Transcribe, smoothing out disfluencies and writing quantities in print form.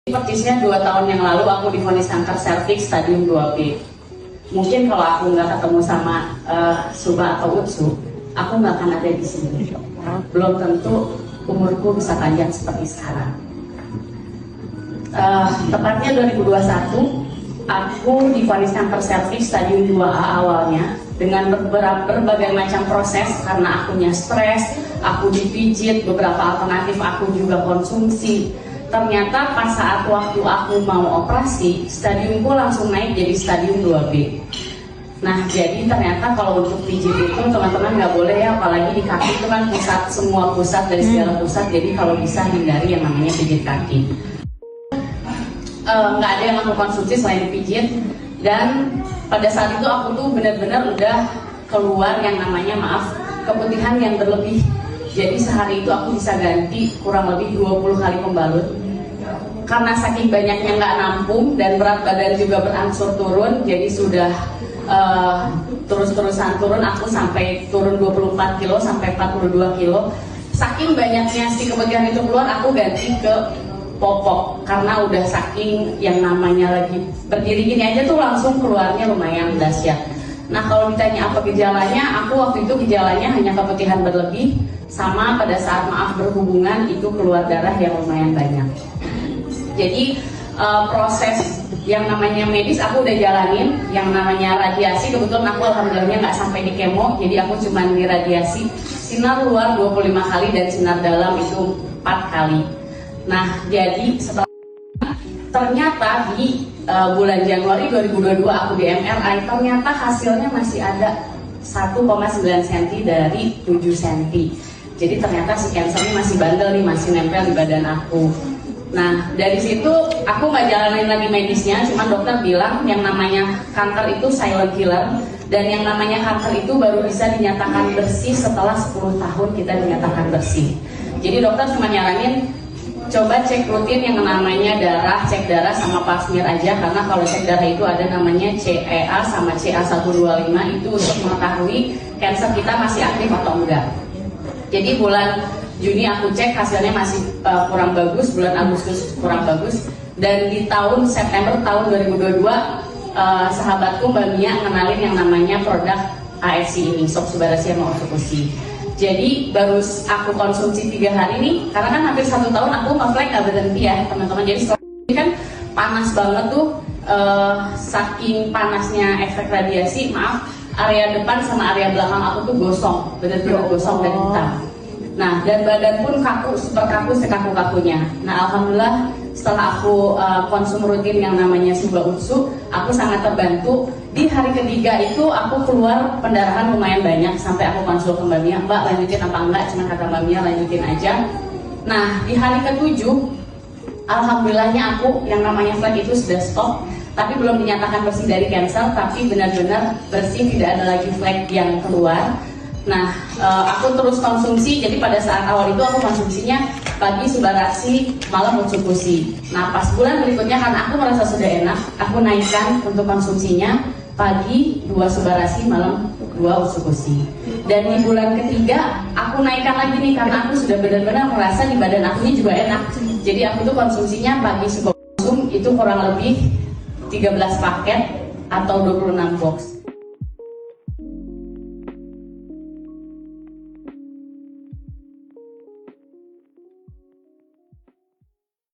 Persisnya 2 tahun yang lalu aku divonis kanker serviks stadium 2B. Mungkin kalau aku nggak ketemu sama Suba atau Utsu, aku nggak akan ada di sini. Belum tentu umurku bisa panjang seperti sekarang. Tepatnya 2021, aku divonis kanker serviks stadium 2A awalnya dengan berbagai macam proses karena akunya stres, aku dipijit, beberapa alternatif aku juga konsumsi. Ternyata pas saat waktu aku mau operasi, stadiumku langsung naik jadi stadium 2B. Nah, jadi ternyata kalau untuk pijit itu teman-teman nggak boleh ya, apalagi di kaki itu kan semua pusat dari segala pusat. Jadi kalau bisa hindari yang namanya pijit kaki. Nggak ada yang aku konsumsi selain pijit. Dan pada saat itu aku tuh benar-benar udah keluar yang namanya keputihan yang berlebih. Jadi sehari itu aku bisa ganti kurang lebih 20 kali pembalut. Karena saking banyaknya nggak nampung dan berat badan juga berangsur turun, jadi sudah terus-terusan turun. Aku sampai turun 24 kilo sampai 42 kilo. Saking banyaknya si keputihan itu keluar, aku ganti ke popok karena udah saking yang namanya lagi berdiri gini aja tuh langsung keluarnya lumayan dahsyat. Nah, kalau ditanya apa gejalanya, aku waktu itu gejalanya hanya keputihan berlebih sama pada saat berhubungan itu keluar darah yang lumayan banyak. Jadi proses yang namanya medis aku udah jalanin, yang namanya radiasi kebetulan aku alhamdulillahnya nggak sampai di kemo, jadi aku cuma di radiasi. Sinar luar 25 kali dan sinar dalam itu 4 kali. Nah, jadi setelah ternyata di bulan Januari 2022 aku di MRI, ternyata hasilnya masih ada 1,9 cm dari 7 cm. Jadi ternyata si cancer ini masih bandel nih, masih nempel di badan aku. Nah, dari situ aku nggak jalanin lagi medisnya, cuma dokter bilang yang namanya kanker itu silent killer, dan yang namanya kanker itu baru bisa dinyatakan bersih setelah 10 tahun kita dinyatakan bersih. Jadi dokter cuma nyaranin coba cek rutin yang namanya darah, cek darah sama pap smear aja, karena kalau cek darah itu ada namanya CEA sama CA125 itu untuk mengetahui kanker kita masih aktif atau enggak. Jadi bulan Juni aku cek hasilnya masih kurang bagus, bulan Agustus kurang bagus, dan di tahun September tahun 2022 sahabatku Mbak Mia ngenalin yang namanya produk AFC ini, Soxsubarasi sama Ortokusi. Jadi baru aku konsumsi 3 hari nih, karena kan hampir 1 tahun aku nge-flag gak berhenti ya teman-teman. Jadi setelah ini kan panas banget tuh, saking panasnya efek radiasi, area depan sama area belakang aku tuh gosong, bener-bener gosong dan hitam. Nah, dan badan pun kaku, super kaku, sekaku-kakunya. Nah, alhamdulillah setelah aku konsum rutin yang namanya Suba Utsu, aku sangat terbantu. Di hari ketiga itu aku keluar pendarahan lumayan banyak, sampai aku konsul ke Mbak Mia, Mbak lanjutin apa enggak? Cuma kata Mbak Mia lanjutin aja. Nah, di hari ke-7 alhamdulillahnya aku yang namanya flag itu sudah stop, tapi belum dinyatakan bersih dari cancer, tapi benar-benar bersih, tidak ada lagi flag yang keluar. Nah, aku terus konsumsi. Jadi pada saat awal itu aku konsumsinya pagi Subarasi, malam Utsukusi. Nah, pas bulan berikutnya karena aku merasa sudah enak, aku naikkan untuk konsumsinya pagi 2 Subarasi, malam 2 Utsukusi. Dan di bulan ketiga aku naikkan lagi nih karena aku sudah benar-benar merasa di badan aku ini juga enak. Jadi aku tuh konsumsinya pagi Suba itu kurang lebih 13 paket atau 26 box.